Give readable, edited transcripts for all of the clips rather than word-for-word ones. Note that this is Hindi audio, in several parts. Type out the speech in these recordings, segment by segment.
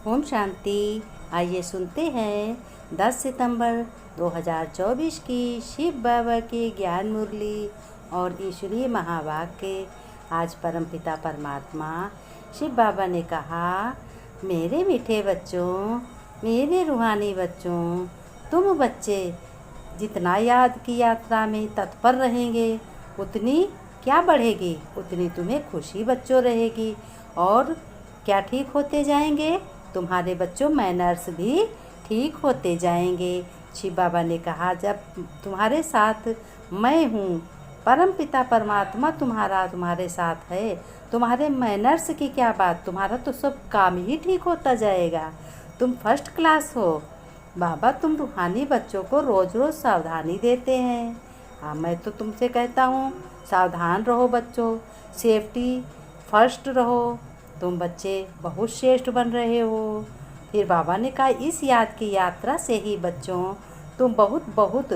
ओम शांति। आइए सुनते हैं 10 सितंबर 2024 की शिव बाबा की ज्ञान मुरली और ईश्वरीय महावाक्य। आज परमपिता परमात्मा शिव बाबा ने कहा, मेरे मीठे बच्चों, मेरे रूहानी बच्चों, तुम बच्चे जितना याद की यात्रा में तत्पर रहेंगे उतनी क्या बढ़ेगी, उतनी तुम्हें खुशी बच्चों रहेगी। और क्या ठीक होते जाएंगे, तुम्हारे बच्चों मैनर्स भी ठीक होते जाएंगे। शिव बाबा ने कहा, जब तुम्हारे साथ मैं हूँ, परम पिता परमात्मा तुम्हारे साथ है, तुम्हारे मैनर्स की क्या बात, तुम्हारा तो सब काम ही ठीक होता जाएगा। तुम फर्स्ट क्लास हो। बाबा तुम रूहानी बच्चों को रोज़ रोज़ सावधानी देते हैं। हाँ, मैं तो तुमसे कहता हूँ सावधान रहो बच्चों, सेफ्टी फर्स्ट रहो। तुम बच्चे बहुत श्रेष्ठ बन रहे हो। फिर बाबा ने कहा, इस याद की यात्रा से ही बच्चों तुम बहुत बहुत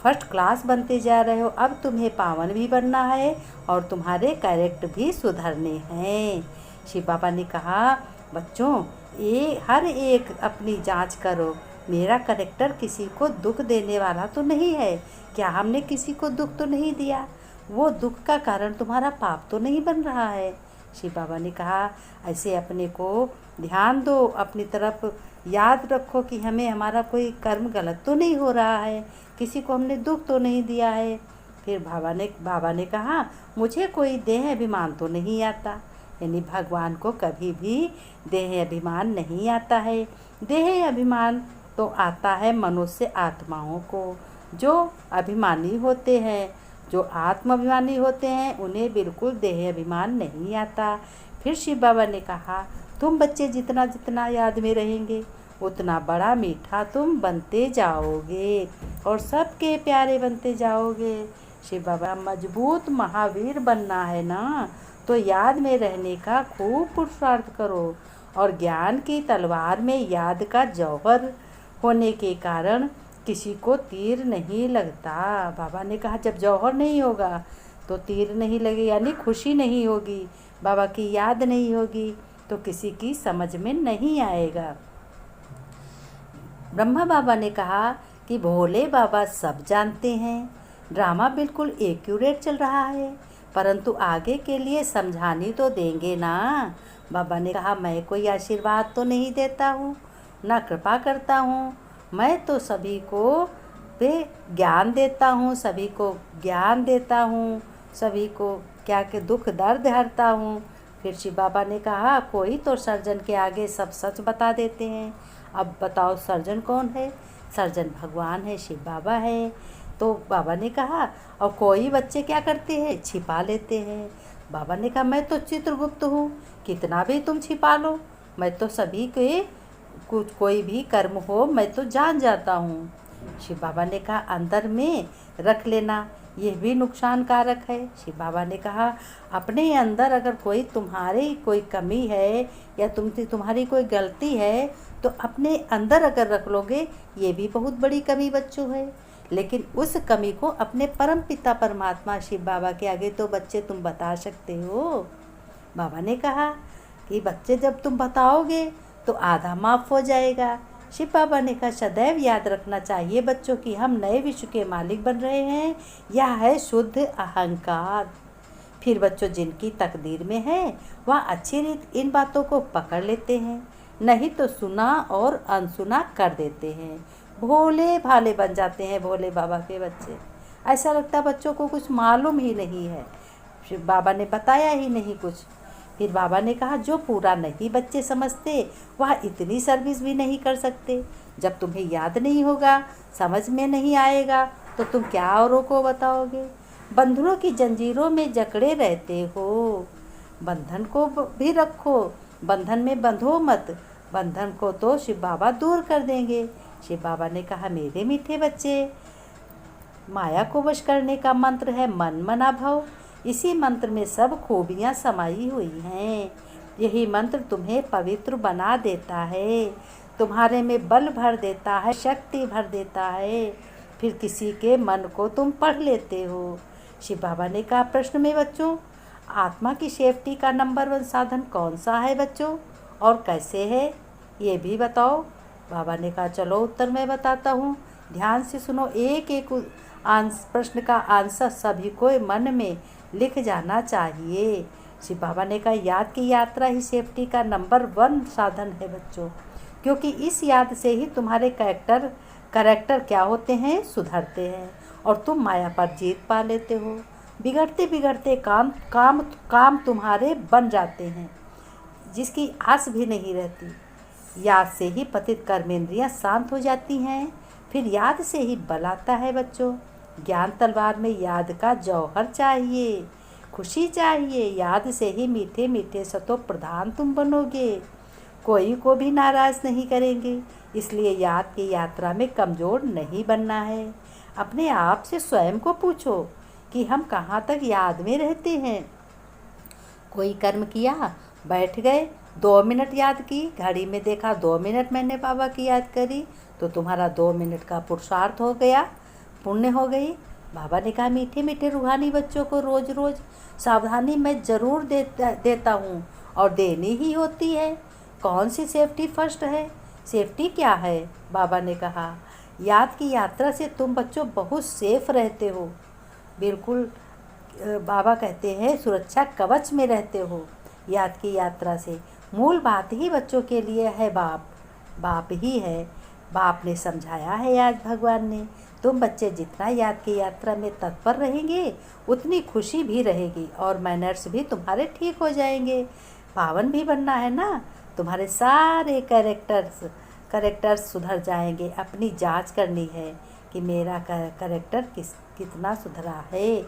फर्स्ट क्लास बनते जा रहे हो। अब तुम्हें पावन भी बनना है और तुम्हारे कैरेक्टर भी सुधरने हैं। शिव बाबा ने कहा, बच्चों ये हर एक अपनी जांच करो, मेरा कैरेक्टर किसी को दुख देने वाला तो नहीं है। क्या हमने किसी को दुख तो नहीं दिया? वो दुख का कारण तुम्हारा पाप तो नहीं बन रहा है। शिव बाबा ने कहा, ऐसे अपने को ध्यान दो, अपनी तरफ याद रखो कि हमें हमारा कोई कर्म गलत तो नहीं हो रहा है, किसी को हमने दुख तो नहीं दिया है। फिर बाबा ने कहा, मुझे कोई देह अभिमान तो नहीं आता, यानी भगवान को कभी भी देह अभिमान नहीं आता है। देह अभिमान तो आता है मनुष्य आत्माओं को। जो अभिमानी होते हैं, जो आत्माभिमानी होते हैं, उन्हें बिल्कुल देह अभिमान नहीं आता। फिर शिव बाबा ने कहा, तुम बच्चे जितना जितना याद में रहेंगे उतना बड़ा मीठा तुम बनते जाओगे और सबके प्यारे बनते जाओगे। शिव बाबा, मजबूत महावीर बनना है ना, तो याद में रहने का खूब पुरुषार्थ करो। और ज्ञान की तलवार में याद का जौहर होने के कारण किसी को तीर नहीं लगता। बाबा ने कहा, जब जौहर नहीं होगा तो तीर नहीं लगे, यानी खुशी नहीं होगी, बाबा की याद नहीं होगी तो किसी की समझ में नहीं आएगा। ब्रह्मा बाबा ने कहा कि भोले बाबा सब जानते हैं, ड्रामा बिल्कुल एक्यूरेट चल रहा है, परंतु आगे के लिए समझानी तो देंगे ना। बाबा ने कहा, मैं कोई आशीर्वाद तो नहीं देता हूँ, ना कृपा करता हूँ, मैं तो सभी को ज्ञान देता हूँ, सभी को ज्ञान देता हूँ, सभी को क्या के दुख दर्द हरता हूँ। फिर शिव बाबा ने कहा, कोई तो सर्जन के आगे सब सच बता देते हैं। अब बताओ सर्जन कौन है? सर्जन भगवान है, शिव बाबा है। तो बाबा ने कहा, और कोई बच्चे क्या करते हैं, छिपा लेते हैं। बाबा ने कहा, मैं तो चित्रगुप्त हूँ, कितना भी तुम छिपा लो, मैं तो सभी के कुछ कोई भी कर्म हो मैं तो जान जाता हूँ। शिव बाबा ने कहा, अंदर में रख लेना, यह भी नुकसान कारक है। शिव बाबा ने कहा, अपने अंदर अगर कोई तुम्हारी कोई कमी है या तुम्हारी कोई गलती है तो अपने अंदर अगर रख लोगे, ये भी बहुत बड़ी कमी बच्चों है। लेकिन उस कमी को अपने परम पिता परमात्मा शिव बाबा के आगे तो बच्चे तुम बता सकते हो। बाबा ने कहा कि बच्चे जब तुम बताओगे तो आधा माफ़ हो जाएगा। शिव बाबा ने कहा, सदैव याद रखना चाहिए बच्चों कि हम नए विश्व के मालिक बन रहे हैं, यह है शुद्ध अहंकार। फिर बच्चों, जिनकी तकदीर में है वह अच्छी रीत इन बातों को पकड़ लेते हैं, नहीं तो सुना और अनसुना कर देते हैं, भोले भाले बन जाते हैं भोले बाबा के बच्चे। ऐसा लगता बच्चों को कुछ मालूम ही नहीं है, शिव बाबा ने बताया ही नहीं कुछ। फिर बाबा ने कहा, जो पूरा नहीं बच्चे समझते वह इतनी सर्विस भी नहीं कर सकते। जब तुम्हें याद नहीं होगा, समझ में नहीं आएगा तो तुम क्या औरों को बताओगे? बंधनों की जंजीरों में जकड़े रहते हो, बंधन को भी रखो, बंधन में बंधो मत, बंधन को तो शिव बाबा दूर कर देंगे। शिव बाबा ने कहा, मेरे मीठे बच्चे, माया को वश करने का मंत्र है मन मना भव। इसी मंत्र में सब खूबियाँ समाई हुई हैं। यही मंत्र तुम्हें पवित्र बना देता है, तुम्हारे में बल भर देता है, शक्ति भर देता है, फिर किसी के मन को तुम पढ़ लेते हो। शिव बाबा ने कहा, प्रश्न में बच्चों, आत्मा की सेफ्टी का नंबर 1 साधन कौन सा है बच्चों? और कैसे है ये भी बताओ। बाबा ने कहा चलो उत्तर मैं बताता हूँ, ध्यान से सुनो। एक एक प्रश्न का आंसर सभी को मन में लिख जाना चाहिए। शिव बाबा ने कहा याद की यात्रा ही सेफ्टी का नंबर 1 साधन है बच्चों, क्योंकि इस याद से ही तुम्हारे कैरेक्टर क्या होते हैं, सुधरते हैं और तुम माया पर जीत पा लेते हो। बिगड़ते बिगड़ते काम काम काम तुम्हारे बन जाते हैं, जिसकी आस भी नहीं रहती। याद से ही पतित कर्मेंद्रियां शांत हो जाती हैं, फिर याद से ही बल आता है बच्चों। ज्ञान तलवार में याद का जौहर चाहिए, खुशी चाहिए। याद से ही मीठे मीठे सतो प्रधान तुम बनोगे, कोई को भी नाराज़ नहीं करेंगे। इसलिए याद की यात्रा में कमज़ोर नहीं बनना है। अपने आप से स्वयं को पूछो कि हम कहाँ तक याद में रहते हैं। कोई कर्म किया, बैठ गए, 2 मिनट याद की, घड़ी में देखा 2 मिनट मैंने बाबा की याद करी, तो तुम्हारा 2 मिनट का पुरुषार्थ हो गया, पुण्य हो गई। बाबा ने कहा मीठे मीठे रूहानी बच्चों को रोज़ रोज़ सावधानी मैं ज़रूर देता हूँ और देनी ही होती है। कौन सी सेफ्टी फर्स्ट है? सेफ्टी क्या है? बाबा ने कहा याद की यात्रा से तुम बच्चों बहुत सेफ रहते हो, बिल्कुल। बाबा कहते हैं सुरक्षा कवच में रहते हो याद की यात्रा से। मूल बात ही बच्चों के लिए है, बाप ही है। बाप ने समझाया है आज भगवान ने। तुम बच्चे जितना याद की यात्रा में तत्पर रहेंगे उतनी खुशी भी रहेगी और मैनर्स भी तुम्हारे ठीक हो जाएंगे। पावन भी बनना है ना, तुम्हारे सारे कैरेक्टर्स सुधर जाएंगे। अपनी जांच करनी है कि मेरा कैरेक्टर कितना सुधरा है।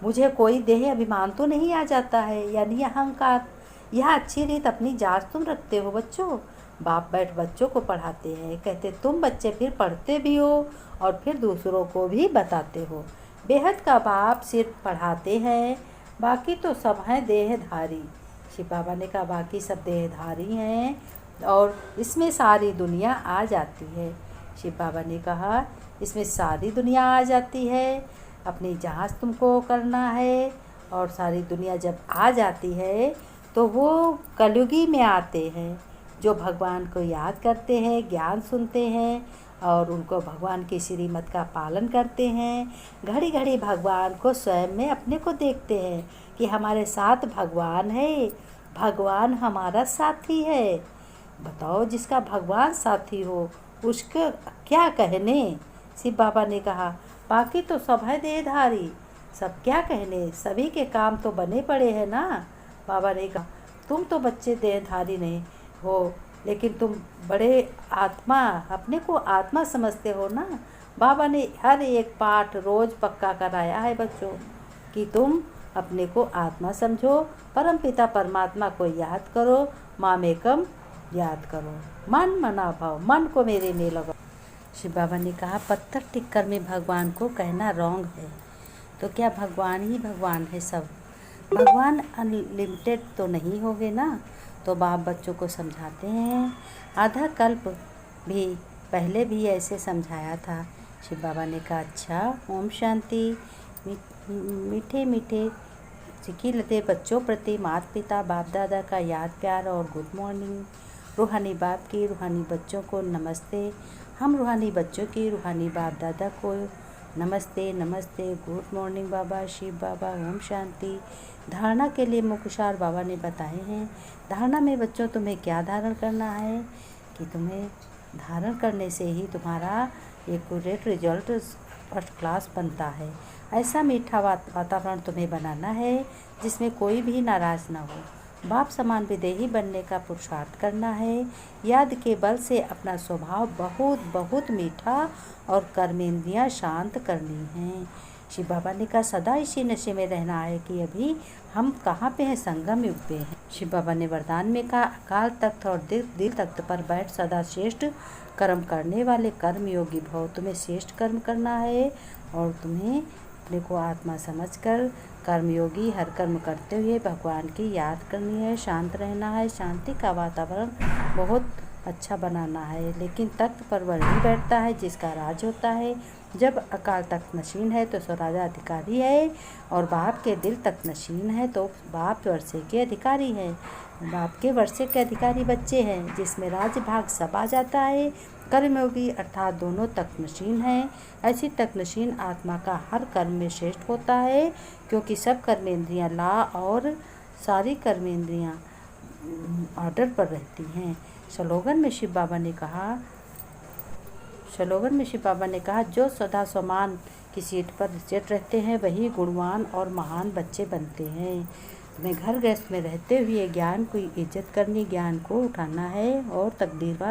मुझे कोई देह अभिमान तो नहीं आ जाता है, यानी अहंकार। यह अच्छी रीत अपनी जांच तुम रखते हो बच्चों। बाप बैठ बच्चों को पढ़ाते हैं, कहते तुम बच्चे फिर पढ़ते भी हो और फिर दूसरों को भी बताते हो। बेहद का बाप सिर्फ पढ़ाते हैं, बाकी तो सब हैं देहधारी। शिव बाबा ने कहा बाकी सब देहधारी हैं और इसमें सारी दुनिया आ जाती है। शिव बाबा ने कहा इसमें सारी दुनिया आ जाती है, अपनी जांच तुमको करना है। और सारी दुनिया जब आ जाती है तो वो कलयुगी में आते हैं, जो भगवान को याद करते हैं, ज्ञान सुनते हैं और उनको भगवान की श्रीमत का पालन करते हैं। घड़ी घड़ी भगवान को स्वयं में अपने को देखते हैं कि हमारे साथ भगवान है, भगवान हमारा साथी है। बताओ जिसका भगवान साथी हो उसके क्या कहने। शिव बाबा ने कहा बाकी तो सब है देहधारी, सब क्या कहने, सभी के काम तो बने पड़े हैं ना। बाबा ने कहा तुम तो बच्चे देहधारी नहीं हो, लेकिन तुम बड़े आत्मा, अपने को आत्मा समझते हो ना। बाबा ने हर एक पाठ रोज़ पक्का कराया है बच्चों कि तुम अपने को आत्मा समझो, परमपिता परमात्मा को याद करो, मामेकम याद करो, मन मना भाव, मन को मेरे में लगाओ। शिव बाबा ने कहा पत्थर टिक्कर में भगवान को कहना रॉन्ग है। तो क्या भगवान ही भगवान है सब? भगवान अनलिमिटेड तो नहीं होंगे ना। तो बाप बच्चों को समझाते हैं। आधा कल्प भी पहले भी ऐसे समझाया था। शिव बाबा ने कहा अच्छा, ओम शांति। मीठे मीठे चिकी लते बच्चों प्रति माता पिता बाप दादा का याद प्यार और गुड मॉर्निंग। रूहानी बाप की रूहानी बच्चों को नमस्ते। हम रूहानी बच्चों की रूहानी बाप दादा को नमस्ते नमस्ते, गुड मॉर्निंग बाबा, शिव बाबा, ओम शांति। धारणा के लिए मुख्यसार बाबा ने बताए हैं। धारणा में बच्चों तुम्हें क्या धारण करना है कि तुम्हें धारण करने से ही तुम्हारा एक्यूरेट रिजल्ट फर्स्ट क्लास बनता है। ऐसा मीठा वातावरण तुम्हें बनाना है जिसमें कोई भी नाराज़ ना हो। बाप समान विदेही बनने का पुरुषार्थ करना है। याद के बल से अपना स्वभाव बहुत बहुत मीठा और कर्मेंद्रियां शांत करनी हैं। शिव बाबा ने कहा सदा इसी नशे में रहना है कि अभी हम कहाँ पे हैं, संगम युग पे हैं। शिव बाबा ने वरदान में कहा अकाल तख्त और दिल तख्त पर बैठ सदा श्रेष्ठ कर्म करने वाले कर्म योगी भव। तुम्हें श्रेष्ठ कर्म करना है और तुम्हें अपने को आत्मा समझकर कर्मयोगी हर कर्म करते हुए भगवान की याद करनी है। शांत रहना है, शांति का वातावरण बहुत अच्छा बनाना है। लेकिन तख्त पर वही बैठता है जिसका राज होता है। जब अकाल तख्त नशीन है तो स्वराजा अधिकारी है और बाप के दिल तख्त नशीन है तो बाप वर्षे के अधिकारी है। बाप के वर्षे के अधिकारी बच्चे हैं, जिसमें राज्य भाग सब आ जाता है। कर्मयोगी अर्थात दोनों तकनशीन हैं। ऐसी तकनशीन आत्मा का हर कर्म में श्रेष्ठ होता है, क्योंकि सब कर्मेंद्रियां ला और सारी कर्मेंद्रियां ऑर्डर पर रहती हैं। स्लोगन में शिव बाबा ने कहा, जो सदा समान की सीट पर सेट रहते हैं वही गुणवान और महान बच्चे बनते हैं। हमें घर गृहस्थ में रहते हुए ज्ञान की इज्जत करनी, ज्ञान को उठाना है और तकदीरवार